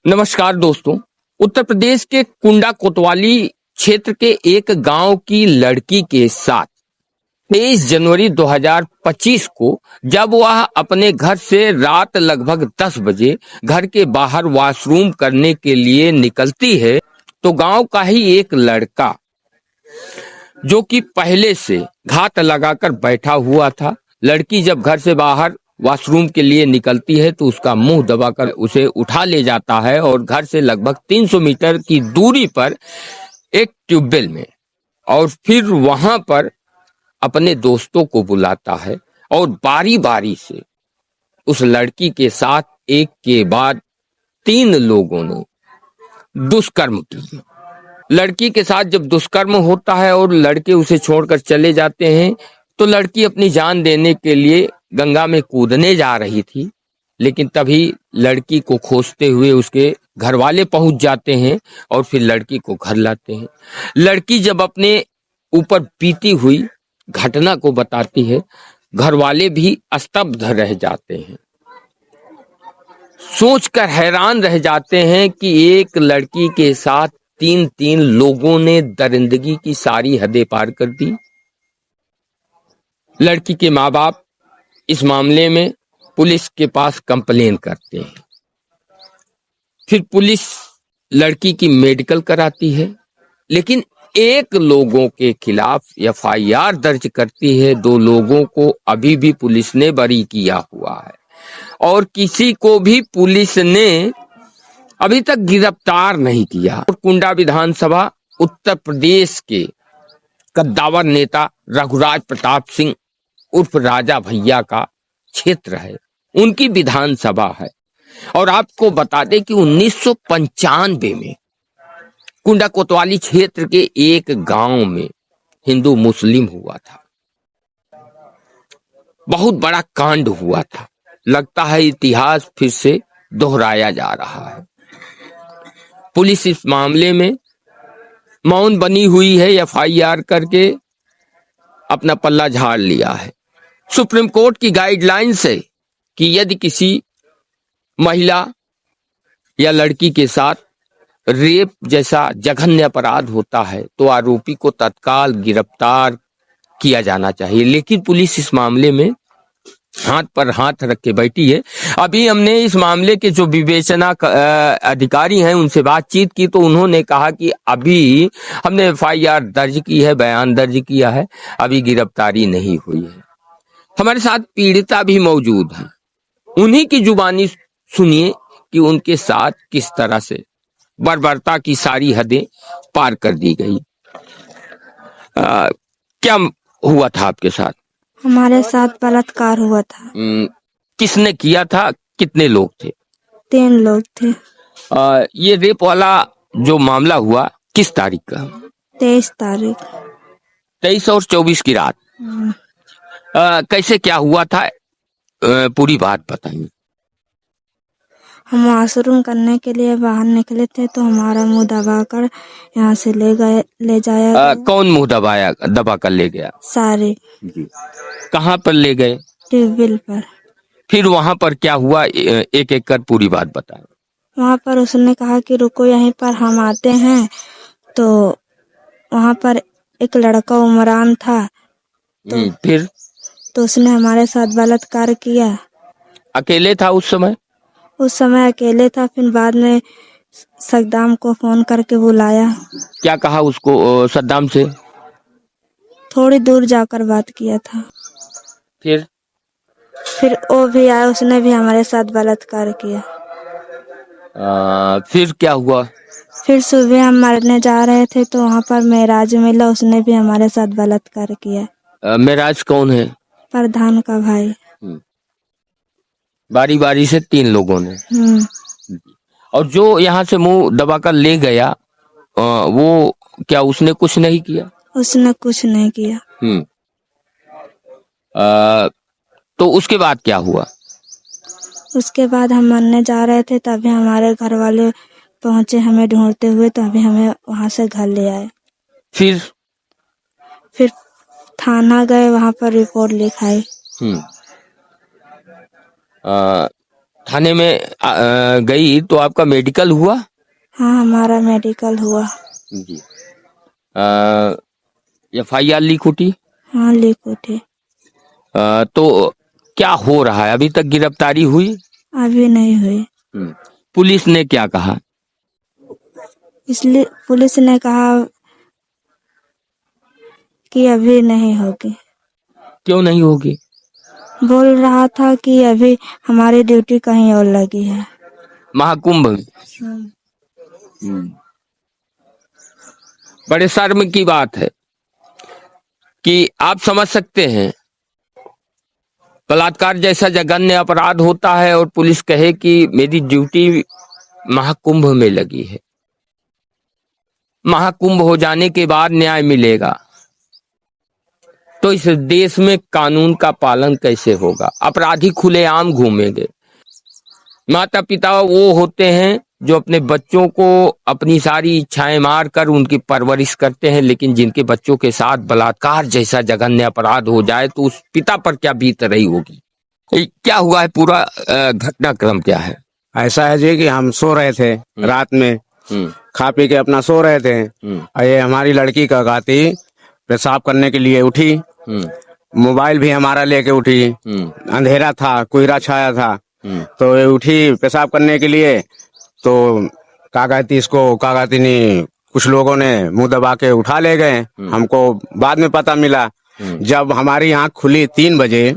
नमस्कार दोस्तों। उत्तर प्रदेश के कुंडा कोतवाली क्षेत्र के एक गांव की लड़की के साथ 23 जनवरी 2025 को जब वह अपने घर से रात लगभग 10 बजे घर के बाहर वॉशरूम करने के लिए निकलती है तो गांव का ही एक लड़का जो कि पहले से घात लगाकर बैठा हुआ था। लड़की जब घर से बाहर वॉशरूम के लिए निकलती है तो उसका मुंह दबाकर उसे उठा ले जाता है और घर से लगभग 300 मीटर की दूरी पर एक ट्यूबवेल में और फिर वहां पर अपने दोस्तों को बुलाता है और बारी बारी से उस लड़की के साथ एक के बाद 3 लोगों ने दुष्कर्म किया। लड़की के साथ जब दुष्कर्म होता है और लड़के उसे छोड़कर चले जाते हैं तो लड़की अपनी जान देने के लिए गंगा में कूदने जा रही थी, लेकिन तभी लड़की को खोजते हुए उसके घर वाले पहुंच जाते हैं और फिर लड़की को घर लाते हैं। लड़की जब अपने ऊपर बीती हुई घटना को बताती है, घर वाले भी स्तब्ध रह जाते हैं, सोचकर हैरान रह जाते हैं कि एक लड़की के साथ 3 लोगों ने दरिंदगी की सारी हदें पार कर दी। लड़की के माँ बाप इस मामले में पुलिस के पास कंप्लेन करते हैं। फिर पुलिस लड़की की मेडिकल कराती है, लेकिन 1 लोगों के खिलाफ एफआईआर दर्ज करती है। 2 लोगों को अभी भी पुलिस ने बरी किया हुआ है और किसी को भी पुलिस ने अभी तक गिरफ्तार नहीं किया। कुंडा विधानसभा उत्तर प्रदेश के कद्दावर नेता रघुराज प्रताप सिंह उर्फ राजा भैया का क्षेत्र है, उनकी विधानसभा है। और आपको बता दें कि 1995 में कुंडा कोतवाली क्षेत्र के एक गांव में हिंदू मुस्लिम हुआ था। बहुत बड़ा कांड हुआ था। लगता है इतिहास फिर से दोहराया जा रहा है। पुलिस इस मामले में मौन बनी हुई है, एफआईआर करके अपना पल्ला झाड़ लिया है। सुप्रीम कोर्ट की गाइडलाइंस है कि यदि किसी महिला या लड़की के साथ रेप जैसा जघन्य अपराध होता है तो आरोपी को तत्काल गिरफ्तार किया जाना चाहिए, लेकिन पुलिस इस मामले में हाथ पर हाथ रख के बैठी है। अभी हमने इस मामले के जो विवेचना अधिकारी हैं उनसे बातचीत की तो उन्होंने कहा कि अभी हमने एफआईआर दर्ज की है, बयान दर्ज किया है, अभी गिरफ्तारी नहीं हुई है। हमारे साथ पीड़िता भी मौजूद है, उन्हीं की जुबानी सुनिए कि उनके साथ किस तरह से बर्बरता की सारी हदें पार कर दी गई। क्या हुआ था आपके साथ? हमारे साथ बलात्कार हुआ था। किसने किया था? कितने लोग थे? 3 लोग थे। ये रेप वाला जो मामला हुआ किस तारीख का? 23 तारीख। 23 और 24 की रात। कैसे क्या हुआ था? पूरी बात बताइए। हम वॉशरूम करने के लिए बाहर निकले थे तो हमारा मुंह दबाकर यहाँ से ले जाया गया। कौन मुंह दबा कर ले गया? सारे। जी। कहाँ पर ले गए? ट्यूबवेल पर। फिर वहां पर क्या हुआ? एक एक कर पूरी बात बताएं। वहाँ पर उसने कहा कि रुको यहीं पर हम आते हैं, तो वहाँ पर एक लड़का उमरान था फिर तो उसने हमारे साथ बलात्कार किया। अकेले था उस समय? उस समय अकेले था। फिर बाद में सद्दाम को फोन करके बुलाया। क्या कहा उसको सद्दाम से? थोड़ी दूर जाकर बात किया था। फिर वो भी आया, उसने भी हमारे साथ बलात्कार किया। फिर क्या हुआ? फिर सुबह हम मरने जा रहे थे तो वहाँ पर मेराज मिला, उसने भी हमारे साथ बलात्कार किया। मेराज कौन है? प्रधान का भाई। बारी बारी से 3 लोगों ने। और जो यहाँ से मुंह दबाकर ले गया वो क्या उसने कुछ नहीं किया? उसने कुछ नहीं किया। तो उसके बाद क्या हुआ? उसके बाद हम मरने जा रहे थे तभी हमारे घर वाले पहुंचे हमें ढूंढते हुए, तो अभी हमें वहां से घर ले आए। फिर थाना गए, वहां पर रिपोर्ट लिखाई। थाने में गई तो आपका मेडिकल हुआ? हाँ, हमारा मेडिकल हुआ। जी। FIR लीक उठी? हाँ, लीक उठे। तो क्या हो रहा है, अभी तक गिरफ्तारी हुई? अभी नहीं हुई। पुलिस ने क्या कहा? इसलिए पुलिस ने कहा कि अभी नहीं होगी। क्यों नहीं होगी? बोल रहा था कि अभी हमारी ड्यूटी कहीं और लगी है। महाकुंभ में। बड़े शर्म की बात है कि आप समझ सकते हैं, बलात्कार जैसा जघन्य अपराध होता है और पुलिस कहे कि मेरी ड्यूटी महाकुंभ में लगी है। महाकुंभ हो जाने के बाद न्याय मिलेगा, तो इस देश में कानून का पालन कैसे होगा? अपराधी खुलेआम घूमेंगे। माता पिता वो होते हैं जो अपने बच्चों को अपनी सारी इच्छाएं मारकर उनकी परवरिश करते हैं, लेकिन जिनके बच्चों के साथ बलात्कार जैसा जघन्य अपराध हो जाए तो उस पिता पर क्या बीत रही होगी? क्या हुआ है, पूरा घटनाक्रम क्या है? ऐसा है जी कि हम सो रहे थे रात में, खा पी के अपना सो रहे थे। और ये हमारी लड़की का गाती पेशाब करने के लिए उठी, मोबाइल भी हमारा लेके उठी। अंधेरा था, कोहरा छाया था, तो ये उठी पेशाब करने के लिए। तो कागाती ने कुछ लोगों ने मुंह दबा के उठा ले गए। हमको बाद में पता मिला, जब हमारी आंख खुली 3 बजे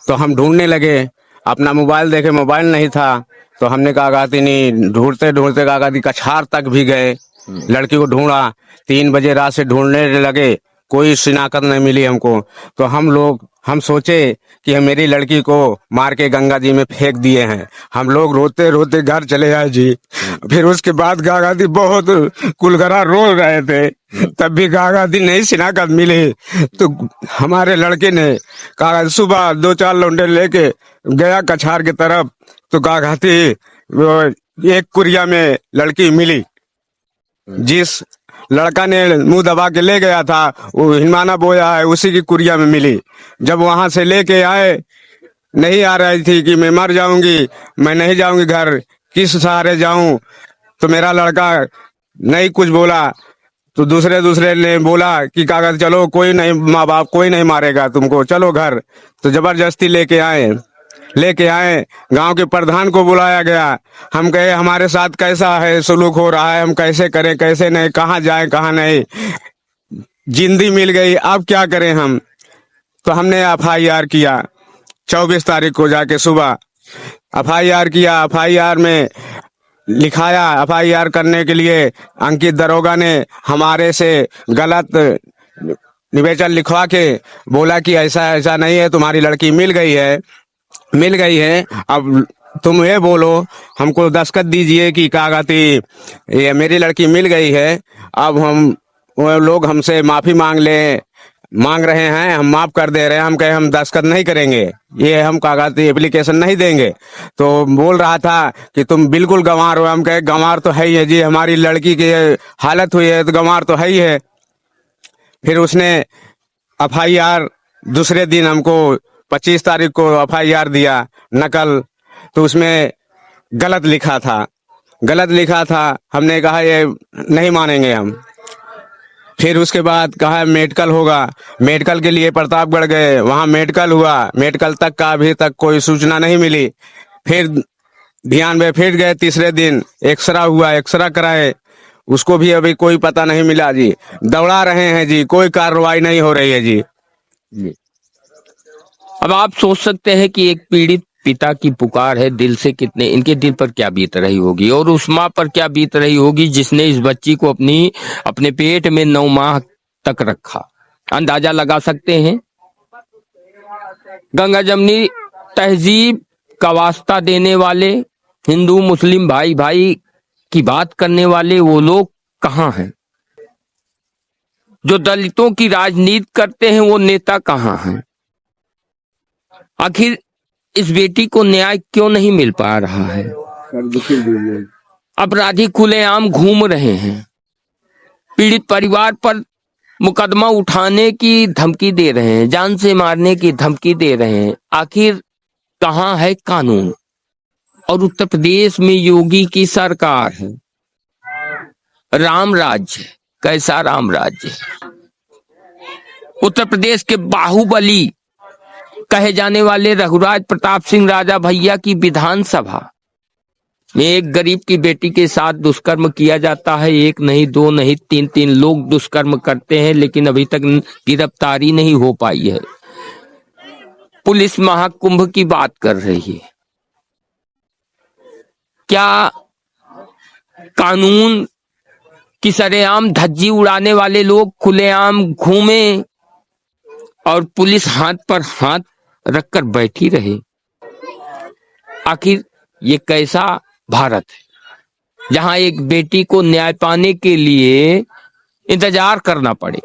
तो हम ढूंढने लगे, अपना मोबाइल देखे, मोबाइल नहीं था। तो हमने कागाती नहीं ढूंढते ढूंढते कागाती कछार तक भी गए, लड़की को ढूंढा। 3 बजे रात से ढूंढने लगे, कोई शिनाख्त नहीं मिली हमको। तो हम सोचे कि हम मेरी लड़की को मार के गंगा जी में फेंक दिए हैं। हम लोग रोते रोते घर चले आए जी। फिर उसके बाद कागाती बहुत कुलगरा रो रहे थे, तब भी कागाती नहीं शिनाख्त मिली। तो हमारे लड़के ने कागाती सुबह 2-4 लौंडे लेके गया कछार की तरफ, तो कागाती एक कुरिया में लड़की मिली। जिस लड़का ने मुंह दबा के ले गया था वो हिमाना बोया है, उसी की कुरिया में मिली। जब वहां से लेके आए, नहीं आ रही थी कि मैं मर जाऊंगी, मैं नहीं जाऊंगी घर, किस सहारे जाऊं। तो मेरा लड़का नहीं कुछ बोला, तो दूसरे ने बोला कि कागज चलो, कोई नहीं, माँ बाप कोई नहीं मारेगा तुमको, चलो घर। तो जबरदस्ती लेके आए। गांव के प्रधान को बुलाया गया। हम कहे हमारे साथ कैसा है सलूक हो रहा है, हम कैसे करें कैसे नहीं, कहाँ जाएं कहाँ नहीं। जिंदी मिल गई, अब क्या करें हम। तो हमने FIR किया 24 तारीख को जाके सुबह FIR किया। FIR में लिखाया। FIR करने के लिए अंकित दरोगा ने हमारे से गलत निवेदन लिखवा के बोला कि ऐसा ऐसा नहीं है, तुम्हारी लड़की मिल गई है। अब तुम ये बोलो, हमको दस्तखत दीजिए कि कागती ये मेरी लड़की मिल गई है। अब वो लोग हमसे माफी मांग रहे हैं, हम माफ कर दे रहे हैं। हम कहे हम दस्तखत नहीं करेंगे, ये हम कागती एप्लीकेशन नहीं देंगे। तो बोल रहा था कि तुम बिल्कुल गंवार हो। हम कहे गंवार तो है ही है जी, हमारी लड़की की हालत हुई है तो गंवार तो है ही है। फिर उसने FIR दूसरे दिन हमको 25 तारीख को FIR दिया नकल। तो उसमें गलत लिखा था। हमने कहा ये नहीं मानेंगे हम। फिर उसके बाद कहा मेडिकल होगा। मेडिकल के लिए प्रतापगढ़ गए, वहां मेडिकल हुआ। मेडिकल तक का अभी तक कोई सूचना नहीं मिली। फिर ध्यान में फिर गए, तीसरे दिन एक्सरा हुआ, एक्सरा कराए, उसको भी अभी कोई पता नहीं मिला जी। दौड़ा रहे हैं जी, कोई कार्रवाई नहीं हो रही है जी। अब आप सोच सकते हैं कि एक पीड़ित पिता की पुकार है, दिल से कितने इनके दिल पर क्या बीत रही होगी, और उस माँ पर क्या बीत रही होगी जिसने इस बच्ची को अपने पेट में 9 माह तक रखा। अंदाजा लगा सकते हैं। गंगा जमनी तहजीब का वास्ता देने वाले, हिंदू मुस्लिम भाई भाई की बात करने वाले वो लोग कहाँ हैं? जो दलितों की राजनीति करते हैं वो नेता कहाँ हैं? आखिर इस बेटी को न्याय क्यों नहीं मिल पा रहा है? अपराधी खुलेआम घूम रहे हैं, पीड़ित परिवार पर मुकदमा उठाने की धमकी दे रहे हैं, जान से मारने की धमकी दे रहे हैं। आखिर कहाँ है कानून? और उत्तर प्रदेश में योगी की सरकार है। राम राज्य, कैसा राम राज्य। उत्तर प्रदेश के बाहुबली कहे जाने वाले रघुराज प्रताप सिंह राजा भैया की विधानसभा में एक गरीब की बेटी के साथ दुष्कर्म किया जाता है। एक नहीं, दो नहीं, तीन लोग दुष्कर्म करते हैं, लेकिन अभी तक गिरफ्तारी नहीं हो पाई है। पुलिस महाकुंभ की बात कर रही है। क्या कानून की सरेआम धज्जी उड़ाने वाले लोग खुलेआम घूमे और पुलिस हाथ पर हाथ रखकर बैठी रहे? आखिर ये कैसा भारत है जहां एक बेटी को न्याय पाने के लिए इंतजार करना पड़े,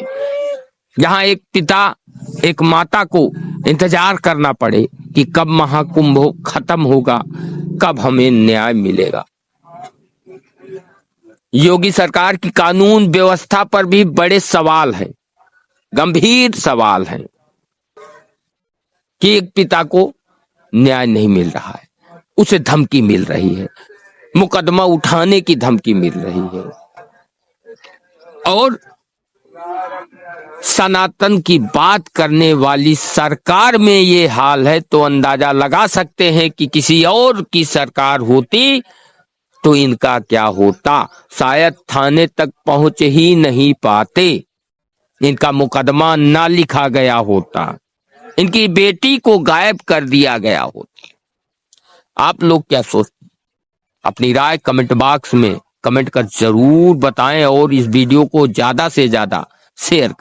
जहां एक पिता, एक माता को इंतजार करना पड़े कि कब महाकुंभ खत्म होगा, कब हमें न्याय मिलेगा। योगी सरकार की कानून व्यवस्था पर भी बड़े सवाल हैं, गंभीर सवाल हैं कि एक पिता को न्याय नहीं मिल रहा है, उसे धमकी मिल रही है, मुकदमा उठाने की धमकी मिल रही है, और सनातन की बात करने वाली सरकार में ये हाल है तो अंदाजा लगा सकते हैं कि किसी और की सरकार होती तो इनका क्या होता। शायद थाने तक पहुंच ही नहीं पाते, इनका मुकदमा ना लिखा गया होता, इनकी बेटी को गायब कर दिया गया होता। आप लोग क्या सोचते हैं? अपनी राय कमेंट बॉक्स में कमेंट कर जरूर बताएं और इस वीडियो को ज्यादा से ज्यादा शेयर करें।